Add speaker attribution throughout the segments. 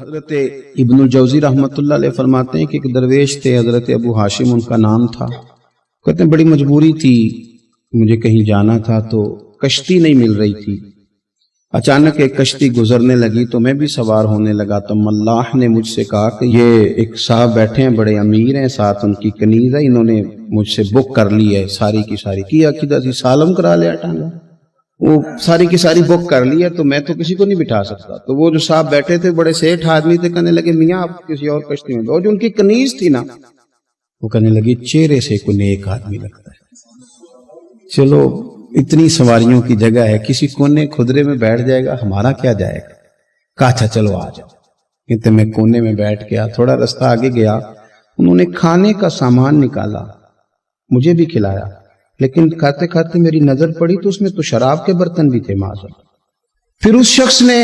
Speaker 1: حضرت ابن الجوزی رحمۃ اللہ علیہ فرماتے ہیں کہ ایک درویش تھے، حضرت ابو ہاشم ان کا نام تھا۔ کہتے ہیں بڑی مجبوری تھی، مجھے کہیں جانا تھا تو کشتی نہیں مل رہی تھی۔ اچانک ایک کشتی گزرنے لگی تو میں بھی سوار ہونے لگا تو ملاح نے مجھ سے کہا کہ یہ ایک صاحب بیٹھے ہیں، بڑے امیر ہیں، ساتھ ان کی کنیز ہے، انہوں نے مجھ سے بک کر لی ہے، ساری کی ساری کیا کدھر سی سالم کرا لیا ٹانگا، وہ ساری کی ساری بک کر لی ہے تو میں تو کسی کو نہیں بٹھا سکتا۔ تو وہ جو صاحب بیٹھے تھے بڑے سیٹھ آدمی تھے، کہنے لگے میاں آپ کسی اور کشتی میں، جو ان کی کنیز تھی نا، وہ کہنے لگی چہرے سے کوئی نیک آدمی لگتا ہے، چلو اتنی سواریوں کی جگہ ہے، کسی کونے خدرے میں بیٹھ جائے گا، ہمارا کیا جائے گا۔ کہا اچھا چلو آ جاؤ۔ کہتے میں کونے میں بیٹھ گیا، تھوڑا رستہ آگے گیا، انہوں نے کھانے کا سامان نکالا، مجھے بھی کھلایا، لیکن کھاتے کھاتے میری نظر پڑی تو اس میں تو شراب کے برتن بھی تھے معاذ اللہ۔ پھر اس شخص نے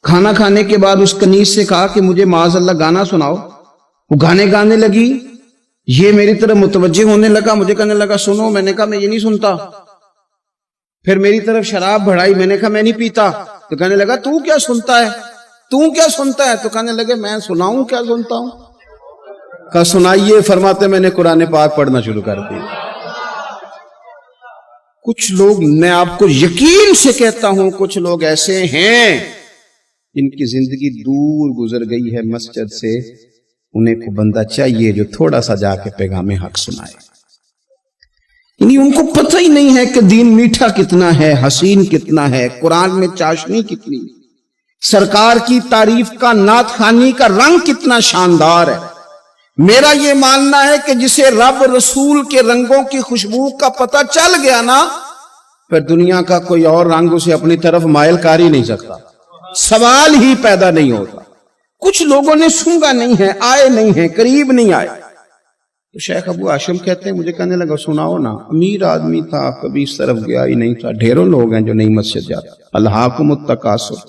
Speaker 1: کھانا کھانے کے بعد اس کنیز سے کہا کہ مجھے معاذ اللہ گانا سناؤ۔ وہ گانے گانے لگی، یہ میری طرف متوجہ ہونے لگا، مجھے کہنے لگا سنو، میں نے کہا میں یہ نہیں سنتا۔ پھر میری طرف شراب بڑھائی، میں نے کہا میں نہیں پیتا، تو کہنے لگا تو کیا سنتا ہے، تو کیا سنتا ہے، تو کہنے لگے میں سناؤں کیا سنتا ہوں۔ کہا سنائیے، فرماتے میں نے قرآن پاک پڑھنا شروع کر دیا۔ کچھ لوگ، میں آپ کو یقین سے کہتا ہوں، کچھ لوگ ایسے ہیں جن کی زندگی دور گزر گئی ہے مسجد سے، انہیں کو بندہ چاہیے جو تھوڑا سا جا کے پیغام حق سنائے۔ یعنی ان کو پتہ ہی نہیں ہے کہ دین میٹھا کتنا ہے، حسین کتنا ہے، قرآن میں چاشنی کتنی، سرکار کی تعریف کا، نعت خوانی کا رنگ کتنا شاندار ہے۔ میرا یہ ماننا ہے کہ جسے رب رسول کے رنگوں کی خوشبو کا پتہ چل گیا نا، پھر دنیا کا کوئی اور رنگ اسے اپنی طرف مائل کر ہی نہیں سکتا، سوال ہی پیدا نہیں ہوتا۔ کچھ لوگوں نے سونگا نہیں ہے، آئے نہیں ہیں، قریب نہیں آئے۔ تو شیخ ابو ہاشم کہتے ہیں مجھے کہنے لگا سناؤ نا، امیر آدمی تھا، کبھی اس طرف گیا ہی نہیں تھا، ڈھیروں لوگ ہیں جو نہیں مسجد جاتے۔ الہاکم التکاثر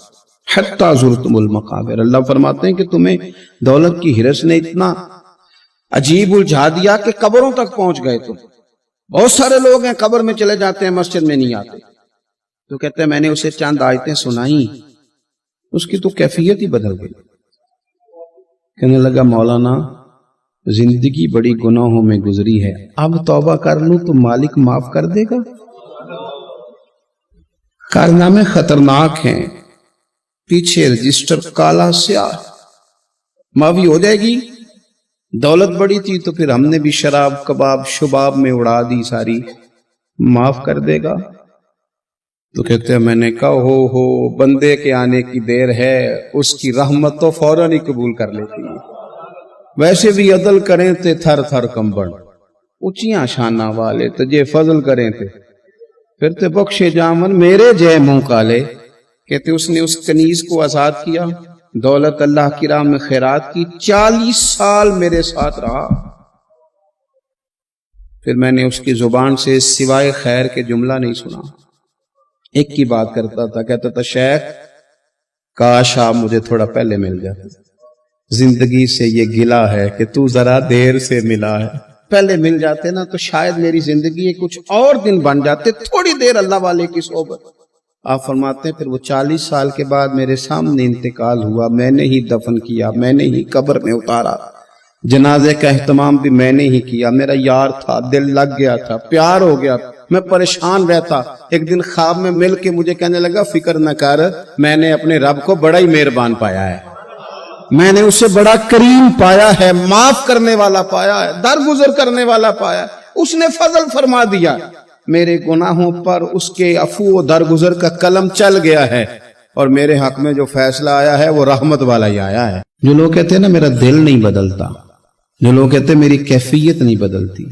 Speaker 1: حتی زرتم المقابر، اللہ فرماتے ہیں کہ تمہیں دولت کی ہرس نے اتنا عجیب الجھا دیا کہ قبروں تک پہنچ گئے تم۔ بہت سارے لوگ ہیں قبر میں چلے جاتے ہیں، مسجد میں نہیں آتے۔ تو کہتے ہیں میں نے اسے چند آیتیں سنائیں، اس کی تو کیفیت ہی بدل گئی۔ کہنے لگا مولانا زندگی بڑی گناہوں میں گزری ہے، اب توبہ کر لوں تو مالک معاف کر دے گا۔ کارنامے خطرناک ہیں، پیچھے رجسٹر کالا سیاہ، معافی ہو جائے گی۔ دولت بڑی تھی تو پھر ہم نے بھی شراب کباب شباب میں اڑا دی ساری، معاف کر دے گا۔ تو کہتے ہیں میں نے کہا ہو بندے کے آنے کی دیر ہے، اس کی رحمت تو فوراً ہی قبول کر لیتی ہے۔ ویسے بھی عدل کریں تے تھر تھر کمبن، اونچیاں شانہ والے تجھے فضل کریں تے پھر تے بخشے جامن میرے جے منہ کالے۔ کہتے اس نے اس کنیز کو آزاد کیا، دولت اللہ کی راہ میں خیرات کی، 40 سال میرے ساتھ رہا۔ پھر میں نے اس کی زبان سے سوائے خیر کے جملہ نہیں سنا۔ ایک کی بات کرتا تھا، کہتا تھا شیخ کاش آپ مجھے تھوڑا پہلے مل جاتے، زندگی سے یہ گلہ ہے کہ تو ذرا دیر سے ملا ہے، پہلے مل جاتے نا تو شاید میری زندگی کچھ اور دن بن جاتے، تھوڑی دیر اللہ والے کی صحبت۔ آپ فرماتے ہیں پھر وہ 40 سال کے بعد میرے سامنے انتقال ہوا، میں نے ہی دفن کیا، میں نے ہی قبر میں اتارا، جنازے کا اہتمام بھی میں نے ہی کیا۔ میرا یار تھا، دل لگ گیا تھا، پیار ہو گیا، میں پریشان رہتا۔ ایک دن خواب میں مل کے مجھے کہنے لگا فکر نہ کر، میں نے اپنے رب کو بڑا ہی مہربان پایا ہے، میں نے اسے بڑا کریم پایا ہے، معاف کرنے والا پایا ہے، درگزر کرنے والا پایا ہے، اس نے فضل فرما دیا، میرے گناہوں پر اس کے عفو و درگزر کا قلم چل گیا ہے، اور میرے حق میں جو فیصلہ آیا ہے وہ رحمت والا ہی آیا ہے۔ جو لوگ کہتے ہیں نا میرا دل نہیں بدلتا، جو لوگ کہتے ہیں میری کیفیت نہیں بدلتی،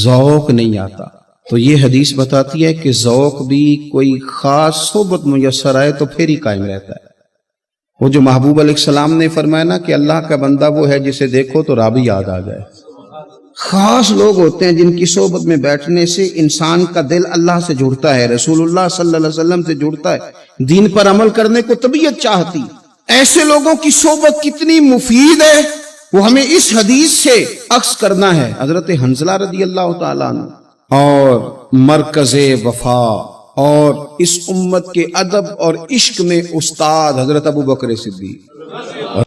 Speaker 1: ذوق نہیں آتا، تو یہ حدیث بتاتی ہے کہ ذوق بھی کوئی خاص صحبت میسر آئے تو پھر ہی قائم رہتا ہے۔ وہ جو محبوب علیہ السلام نے فرمایا نا کہ اللہ کا بندہ وہ ہے جسے دیکھو تو رب یاد آ جائے۔ خاص لوگ ہوتے ہیں جن کی صحبت میں بیٹھنے سے انسان کا دل اللہ سے جڑتا ہے، رسول اللہ صلی اللہ علیہ وسلم سے جڑتا ہے، دین پر عمل کرنے کو طبیعت چاہتی۔ ایسے لوگوں کی صحبت کتنی مفید ہے وہ ہمیں اس حدیث سے عکس کرنا ہے۔ حضرت حنظلہ رضی اللہ تعالیٰ عنہ اور مرکز وفا اور اس امت کے ادب اور عشق میں استاد حضرت ابو بکر صدیق